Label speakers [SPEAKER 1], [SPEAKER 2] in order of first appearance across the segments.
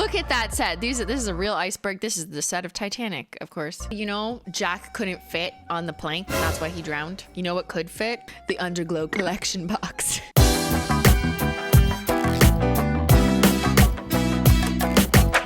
[SPEAKER 1] Look at that set. This is a real iceberg. This is the set of Titanic, of course. You know, Jack couldn't fit on the plank. That's why he drowned. You know what could fit? The Underglow Collection box.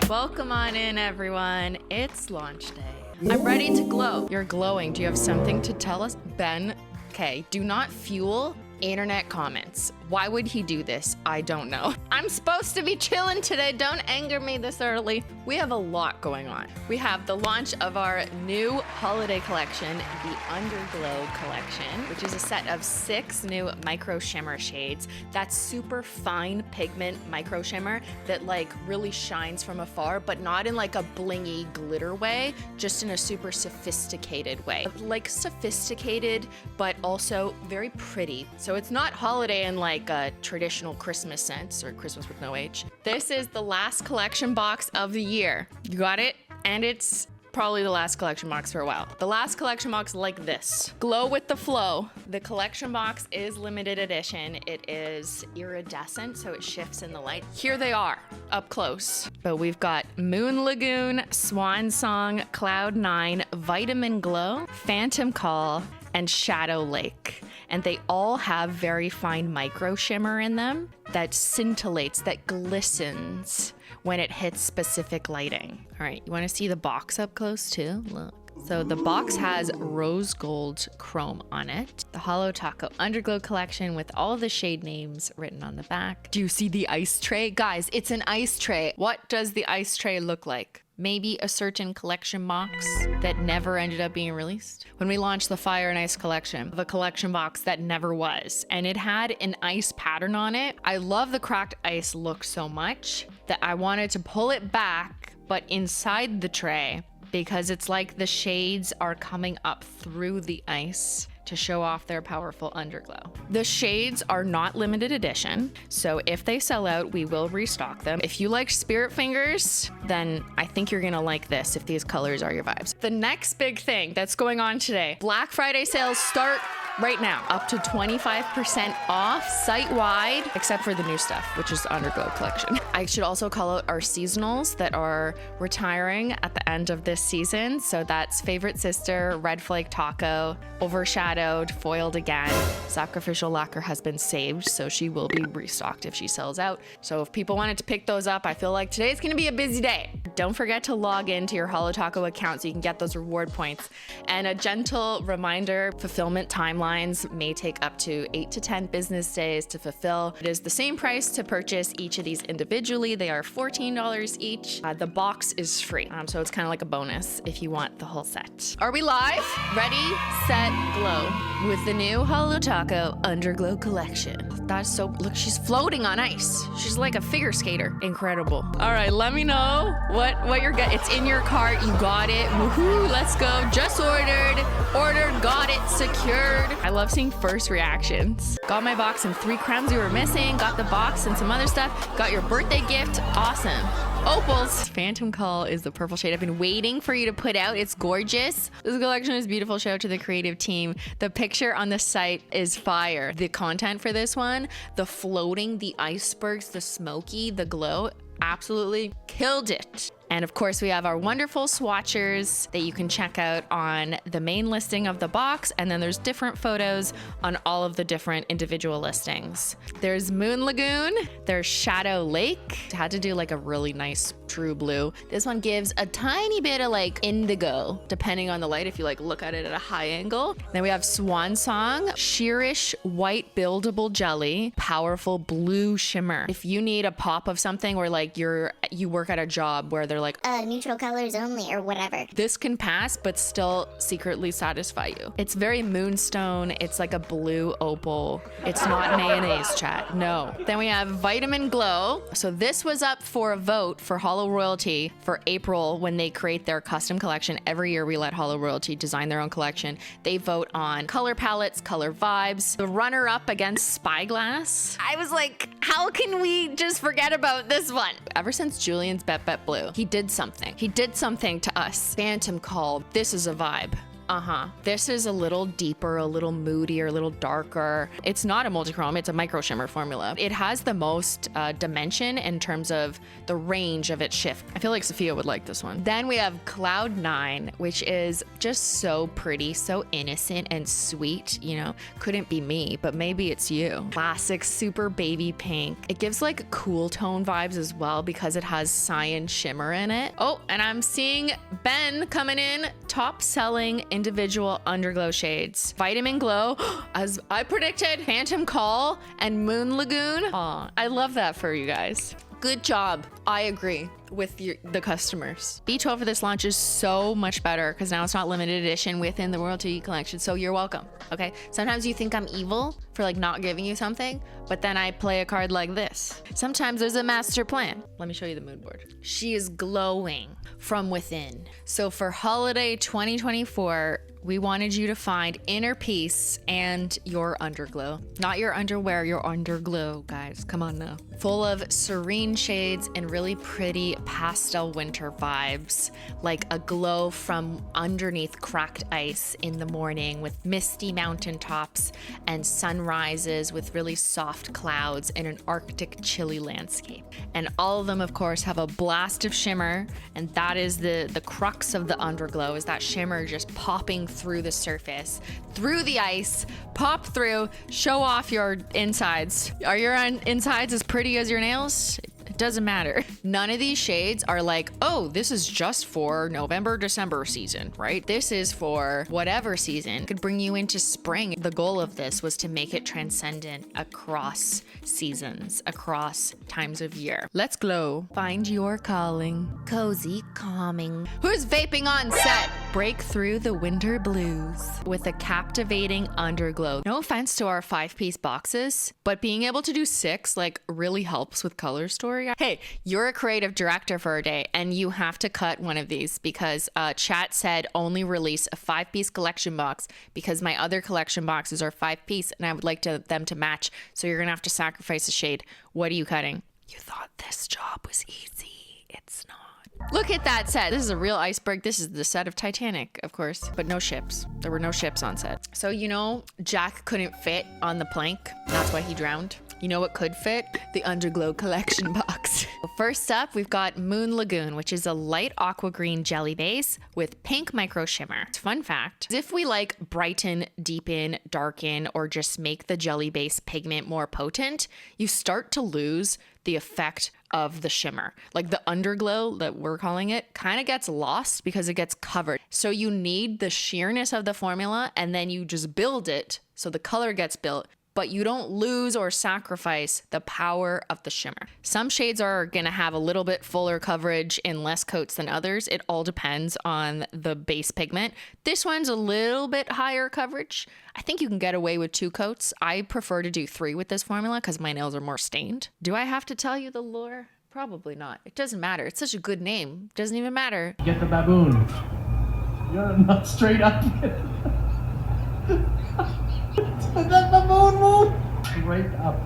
[SPEAKER 1] Welcome on in, everyone. It's launch day. I'm ready to glow. You're glowing. Do you have something to tell us? Ben, okay, do not fuel internet comments. Why would he do this? I don't know. I'm supposed to be chilling today. Don't anger me this early. We have a lot going on. We have the launch of our new holiday collection, the Underglow Collection, which is a set of 6 new micro-shimmer shades. That's super fine pigment micro-shimmer that like really shines from afar, but not in like a blingy glitter way, just in a super sophisticated way. Like sophisticated, but also very pretty. So it's not holiday in like a traditional Christmas sense or Christmas with no H. This is the last collection box of the year. You got it? And it's probably the last collection box for a while. The last collection box like this. Glow with the flow. The collection box is limited edition. It is iridescent, so it shifts in the light. Here they are, up close. But we've got Moon Lagoon, Swan Song, Cloud 9, Vitamin Glow, Phantom Call, and Shadow Lake. And they all have very fine micro shimmer in them that scintillates, that glistens when it hits specific lighting. All right, you wanna see the box up close too? Look. So the box has rose gold chrome on it. The HOLO THERE Underglow Collection with all the shade names written on the back. Do you see the ice tray? Guys, it's an ice tray. What does the ice tray look like? Maybe a certain collection box that never ended up being released. When we launched the Fire and Ice collection, the collection box that never was, and it had an ice pattern on it. I love the cracked ice look so much that I wanted to pull it back, but inside the tray, because it's like the shades are coming up through the ice to show off their powerful underglow. The shades are not limited edition, so if they sell out, we will restock them. If you like Spirit Fingers, then I think you're gonna like this if these colors are your vibes. The next big thing that's going on today, Black Friday sales start right now, up to 25% off site-wide, except for the new stuff, which is the Underglow Collection. I should also call out our seasonals that are retiring at the end of this season. So that's Favorite Sister, Red Flake Taco, Overshadowed, Foiled Again. Sacrificial Lacquer has been saved, so she will be restocked if she sells out. So if people wanted to pick those up, I feel like today's gonna be a busy day. Don't forget to log into your HOLO THERE account so you can get those reward points. And a gentle reminder, fulfillment timelines may take up to 8 to 10 business days to fulfill. It is the same price to purchase each of these individually. They are $14 each. The box is free, so it's kind of like a bonus if you want the whole set. Are we live? Ready, set, glow with the new HOLO THERE Underglow Collection. That's so, look, she's floating on ice. She's like a figure skater. Incredible. All right, let me know what you're getting. It's in your cart. You got it. Woohoo, let's go. Just ordered, got it, secured. I love seeing first reactions. Got my box and 3 crowns you were missing. Got the box and some other stuff. Got your birthday gift. Awesome. Opals. Phantom Call is the purple shade I've been waiting for you to put out. It's gorgeous. This collection is beautiful. Shout out to the creative team. The picture on the site is fire. The content for this one, the floating, the icebergs, the smoky, the glow, absolutely killed it. And of course, we have our wonderful swatchers that you can check out on the main listing of the box. And then there's different photos on all of the different individual listings. There's Moon Lagoon, there's Shadow Lake. Had to do like a really nice true blue. This one gives a tiny bit of like indigo, depending on the light, if you like look at it at a high angle. Then we have Swan Song, sheerish white buildable jelly, powerful blue shimmer. If you need a pop of something or like you work at a job where they're like
[SPEAKER 2] neutral colors only or whatever,
[SPEAKER 1] this can pass but still secretly satisfy you. It's very moonstone. It's like a blue opal. It's not mayonnaise, chat. No. Then we have Vitamin Glow. So this was up for a vote for HOLO Royalty for April when they create their custom collection. Every year we let HOLO Royalty design their own collection. They vote on color palettes, color vibes. The runner-up against Spyglass. I was like, how can we just forget about this one? Ever since Julian's Bet Bet Blue, he did something. He did something to us. Phantom Call. This is a vibe. This is a little deeper, a little moodier, a little darker. It's not a multi-chrome, it's a micro-shimmer formula. It has the most dimension in terms of the range of its shift. I feel like Sophia would like this one. Then we have Cloud 9, which is just so pretty, so innocent and sweet. You know, couldn't be me, but maybe it's you. Classic super baby pink. It gives like cool tone vibes as well because it has cyan shimmer in it. Oh, and I'm seeing Ben coming in, top selling individual underglow shades. Vitamin Glow, as I predicted, Phantom Call, and Moon Lagoon. Aw, I love that for you guys. Good job. I agree with the customers. B12 for this launch is so much better because now it's not limited edition within the Royalty collection. So you're welcome. Okay. Sometimes you think I'm evil for like not giving you something, but then I play a card like this. Sometimes there's a master plan. Let me show you the mood board. She is glowing from within. So for holiday 2024, we wanted you to find inner peace and your underglow. Not your underwear, your underglow, guys. Come on now. Full of serene shades and really pretty pastel winter vibes, like a glow from underneath cracked ice in the morning with misty mountaintops and sunrises with really soft clouds in an Arctic chilly landscape. And all of them, of course, have a blast of shimmer, and that is the crux of the underglow, is that shimmer just popping through the surface, through the ice, pop through, show off your insides. Are your insides as pretty as your nails? It doesn't matter. None of these shades are like, oh, this is just for November, December season, right? This is for whatever season. It could bring you into spring. The goal of this was to make it transcendent across seasons, across times of year. Let's glow. Find your calling. Cozy calming. Who's vaping on set? Break through the winter blues with a captivating underglow. No offense to our 5-piece boxes, but being able to do 6 like really helps with color story. Hey, you're a creative director for a day and you have to cut one of these because chat said only release a 5-piece collection box because my other collection boxes are 5-piece and I would like them to match. So you're gonna have to sacrifice a shade. What are you cutting? You thought this job was easy. It's not. Look at that set. This is a real iceberg. This is the set of Titanic, of course, but no ships. There were no ships on set. So, you know, Jack couldn't fit on the plank. That's why he drowned. You know what could fit? The Underglow Collection box. First up, we've got Moon Lagoon, which is a light aqua green jelly base with pink micro shimmer. Fun fact, if we like brighten, deepen, darken, or just make the jelly base pigment more potent, you start to lose the effect of the shimmer. Like the underglow that we're calling it kind of gets lost because it gets covered. So you need the sheerness of the formula and then you just build it so the color gets built, but you don't lose or sacrifice the power of the shimmer. Some shades are gonna have a little bit fuller coverage in less coats than others. It all depends on the base pigment. This one's a little bit higher coverage. I think you can get away with 2 coats. I prefer to do 3 with this formula because my nails are more stained. Do I have to tell you the lore? Probably not. It doesn't matter. It's such a good name. Doesn't even matter.
[SPEAKER 3] Get the baboon. You're not straight up. That baboon move. Straight up.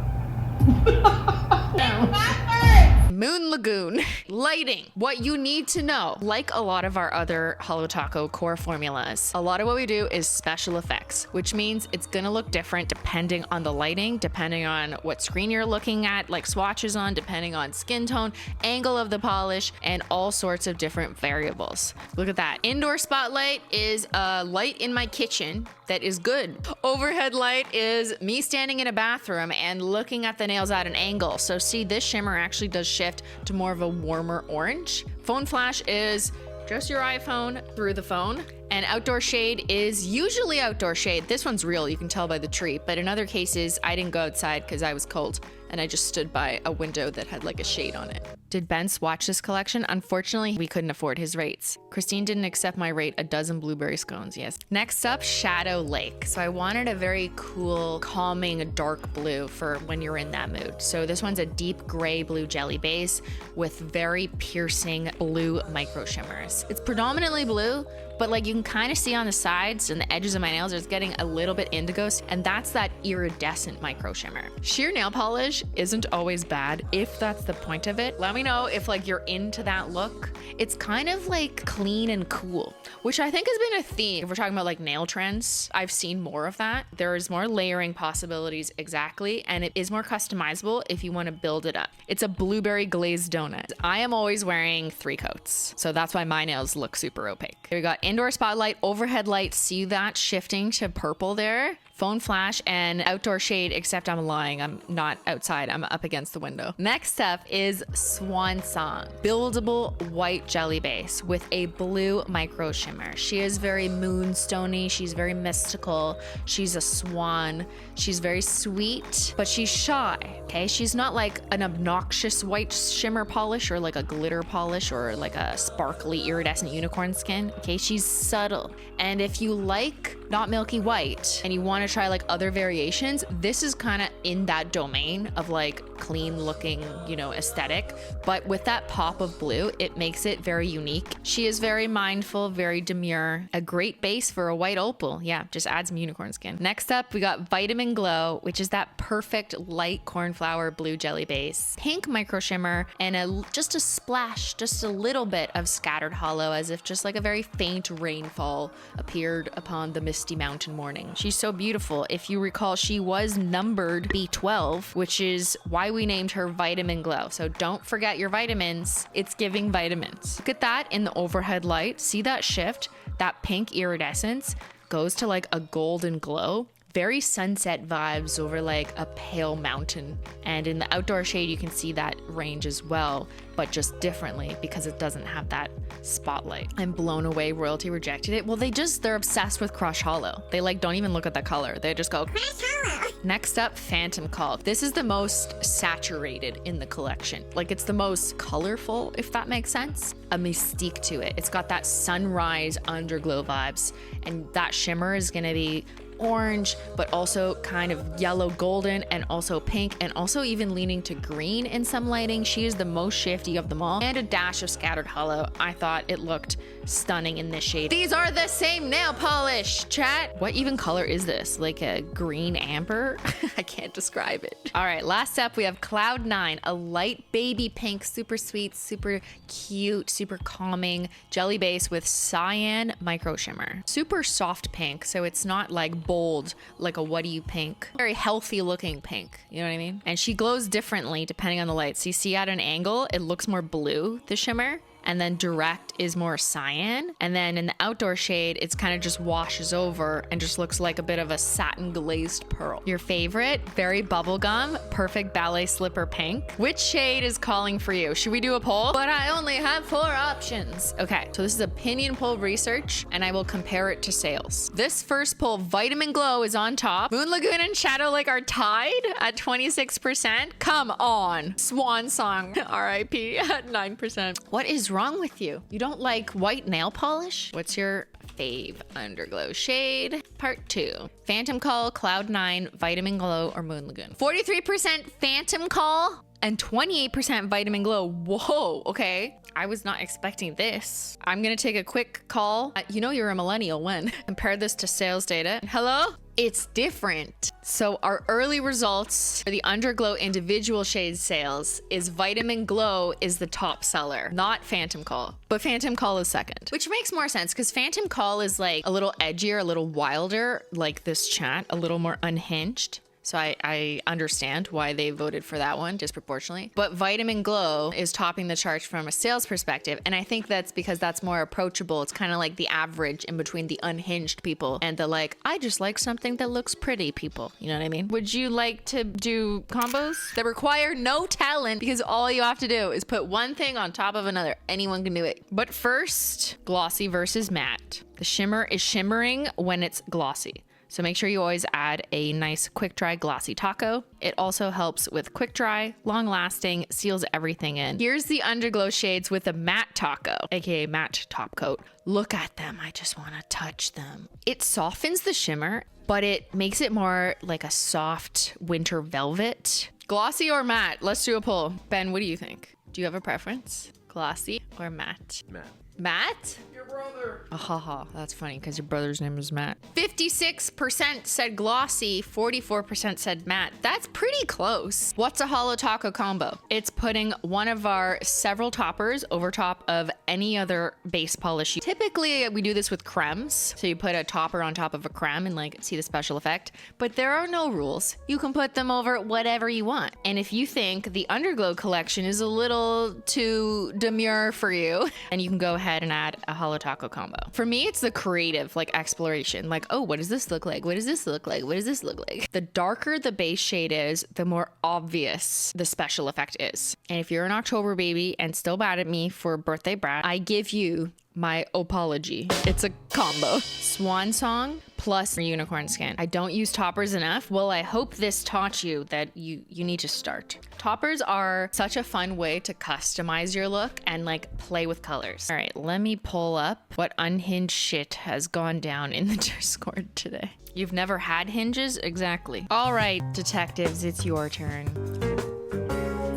[SPEAKER 1] Moon Lagoon. Lighting. What you need to know. Like a lot of our other Holo Taco core formulas, a lot of what we do is special effects, which means it's gonna look different depending on the lighting, depending on what screen you're looking at, like swatches on, depending on skin tone, angle of the polish, and all sorts of different variables. Look at that. Indoor spotlight is a light in my kitchen that is good. Overhead light is me standing in a bathroom and looking at the nails at an angle. So see, this shimmer actually does shift to more of a warmer orange. Phone flash is just your iPhone through the phone. And outdoor shade is usually outdoor shade. This one's real, you can tell by the tree. But in other cases, I didn't go outside because I was cold and I just stood by a window that had like a shade on it. Did Ben swatch this collection? Unfortunately, we couldn't afford his rates. Christine didn't accept my rate, a dozen blueberry scones, yes. Next up, Shadow Lake. So I wanted a very cool, calming, dark blue for when you're in that mood. So this one's a deep gray blue jelly base with very piercing blue micro shimmers. It's predominantly blue, but like you can kind of see on the sides and the edges of my nails, it's getting a little bit indigo, and that's that iridescent micro shimmer. Sheer nail polish polish isn't always bad if that's the point of it. Let me know if like you're into that look. It's kind of like clean and cool, which I think has been a theme. If we're talking about like nail trends, I've seen more of that. There is more layering possibilities, exactly, and it is more customizable if you want to build it up. It's a blueberry glazed donut. I am always wearing 3 coats, so that's why my nails look super opaque. We got indoor spotlight, overhead light. See that shifting to purple there? Phone flash and outdoor shade, except I'm lying. I'm not outside. I'm up against the window. Next up is Swan Song. Buildable white jelly base with a blue micro shimmer. She is very moonstony. She's very mystical. She's a swan. She's very sweet, but she's shy, okay? She's not like an obnoxious white shimmer polish or like a glitter polish or like a sparkly iridescent unicorn skin, okay? She's subtle. And if you like not milky white and you want to try like other variations, this is kind of in that domain of like clean looking, you know, aesthetic, but with that pop of blue, it makes it very unique. She is very mindful, very demure, a great base for a white opal. Yeah, just add some unicorn skin. Next up, we got Vitamin Glow, which is that perfect light cornflower blue jelly base, pink micro shimmer, and just a splash, just a little bit of scattered hollow, as if just like a very faint rainfall appeared upon the misty mountain morning. She's so beautiful. If you recall, she was numbered B12, which is why we named her Vitamin Glow. So don't forget your vitamins. It's giving vitamins. Look at that in the overhead light. See that shift? That pink iridescence goes to like a golden glow. Very sunset vibes over like a pale mountain. And in the outdoor shade, you can see that range as well, but just differently because it doesn't have that spotlight. I'm blown away. Royalty rejected it. Well, they're obsessed with Crush Hollow. They like don't even look at the color. They just go Crush Hollow. Next up, Phantom Call. This is the most saturated in the collection. Like it's the most colorful, if that makes sense. A mystique to it. It's got that sunrise underglow vibes, and that shimmer is gonna be orange, but also kind of yellow golden, and also pink, and also even leaning to green in some lighting. She is the most shifty of them all, and a dash of scattered hollow. I thought it looked stunning in this shade. These are the same nail polish, chat. What even color is this? Like a green amber? I can't describe it. All right, last up we have Cloud 9, a light baby pink, super sweet, super cute, super calming jelly base with cyan micro shimmer. Super soft pink, so it's not like bold like a what do you pink. Very healthy looking pink, you know what I mean? And she glows differently depending on the light. So you see at an angle it looks more blue, the shimmer, and then direct is more cyan, and then in the outdoor shade it's kind of just washes over and just looks like a bit of a satin glazed pearl. Your favorite, very bubblegum, perfect ballet slipper pink. Which shade is calling for you? Should we do a poll? But I only have 4 options. Okay, so this is opinion poll research, and I will compare it to sales. This first poll, Vitamin Glow is on top. Moon Lagoon and Shadow Lake are tied at 26%. Come on. Swan Song, RIP, at 9%. What is wrong with you? You don't like white nail polish? What's your fave underglow shade? Part 2. Phantom Call, Cloud 9, Vitamin Glow, or Moon Lagoon. 43% Phantom Call and 28% Vitamin Glow. Whoa, okay. I was not expecting this. I'm gonna take a quick call. You know you're a millennial when. Compare this to sales data. Hello? It's different. So our early results for the Underglow individual shade sales is Vitamin Glow is the top seller, not Phantom Call. But Phantom Call is second, which makes more sense because Phantom Call is like a little edgier, a little wilder, like this chat, a little more unhinged. So I understand why they voted for that one disproportionately. But Vitamin Glow is topping the charts from a sales perspective. And I think that's because that's more approachable. It's kind of like the average in between the unhinged people and the like, I just like something that looks pretty people. You know what I mean? Would you like to do combos that require no talent because all you have to do is put one thing on top of another? Anyone can do it. But first, glossy versus matte. The shimmer is shimmering when it's glossy. So make sure you always add a nice quick dry glossy taco. It also helps with quick dry, long lasting, seals everything in. Here's the Underglow shades with a matte taco, aka matte top coat. Look at them, I just wanna touch them. It softens the shimmer, but it makes it more like a soft winter velvet. Glossy or matte? Let's do a poll. Ben, what do you think? Do you have a preference? Glossy or matte?
[SPEAKER 4] Matte.
[SPEAKER 1] Matt?
[SPEAKER 3] Your brother.
[SPEAKER 1] Haha, that's funny because your brother's name is Matt. 56% said glossy, 44% said matte. That's pretty close. What's a holo taco combo? It's putting one of our several toppers over top of any other base polish. Typically, we do this with cremes. So you put a topper on top of a creme and like see the special effect. But there are no rules. You can put them over whatever you want. And if you think the Underglow collection is a little too demure for you, then you can go ahead and add a holo taco combo. For me, it's the creative like exploration. Like, oh, what does this look like? What does this look like? What does this look like? The darker the base shade is, the more obvious the special effect is. And if you're an October baby and still mad at me for birthday brat, I give you my apology. It's a combo. Swan Song plus unicorn skin. I don't use toppers enough. Well, I hope this taught you that you need to start. Toppers are such a fun way to customize your look and like play with colors. All right, let me pull up what unhinged shit has gone down in the Discord today. You've never had hinges? Exactly. All right, detectives, it's your turn.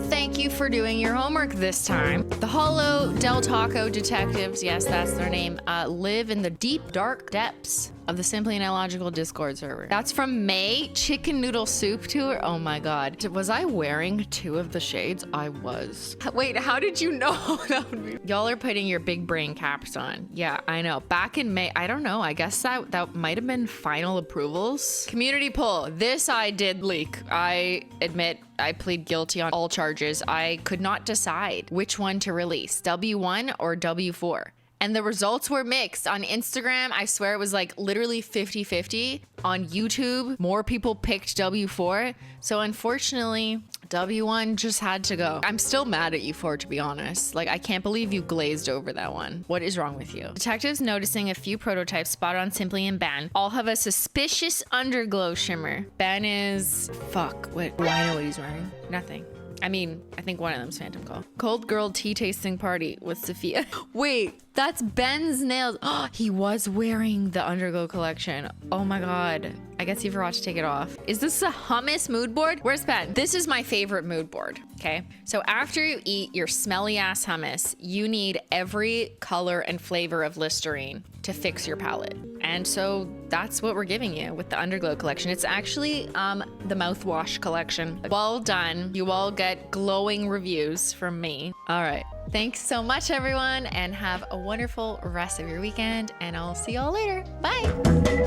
[SPEAKER 1] Thank you for doing your homework this time. The Holo Del Taco detectives, yes, that's their name, live in the deep, dark depths of the Simply and Illogical Discord server. That's from May. Chicken noodle soup tour. Oh my God. Was I wearing 2 of the shades? I was. Wait, how did you know that would be? Y'all are putting your big brain caps on. Yeah, I know. Back in May, I don't know. I guess that might have been final approvals. Community poll. This I did leak. I admit I plead guilty on all charges. I could not decide which one to release, W1 or W4. And the results were mixed. On Instagram, I swear it was like literally 50-50. On YouTube, more people picked W4. So unfortunately, W1 just had to go. I'm still mad at you for it, to be honest. Like, I can't believe you glazed over that one. What is wrong with you? Detectives noticing a few prototypes spotted on Simply and Ben all have a suspicious underglow shimmer. Ben is... Fuck. What? Do I know what he's wearing? Nothing. I mean, I think one of them's Phantom Call. Cold Girl Tea Tasting Party with Sophia. Wait, that's Ben's nails. Oh, he was wearing the Underglow collection. Oh my God. I guess he forgot to take it off. Is this a hummus mood board? Where's Ben? This is my favorite mood board, okay? So after you eat your smelly ass hummus, you need every color and flavor of Listerine to fix your palate. And so that's what we're giving you with the Underglow collection. It's actually the mouthwash collection. Well done. You all get glowing reviews from me. All right. Thanks so much, everyone, and have a wonderful rest of your weekend, and I'll see y'all later. Bye.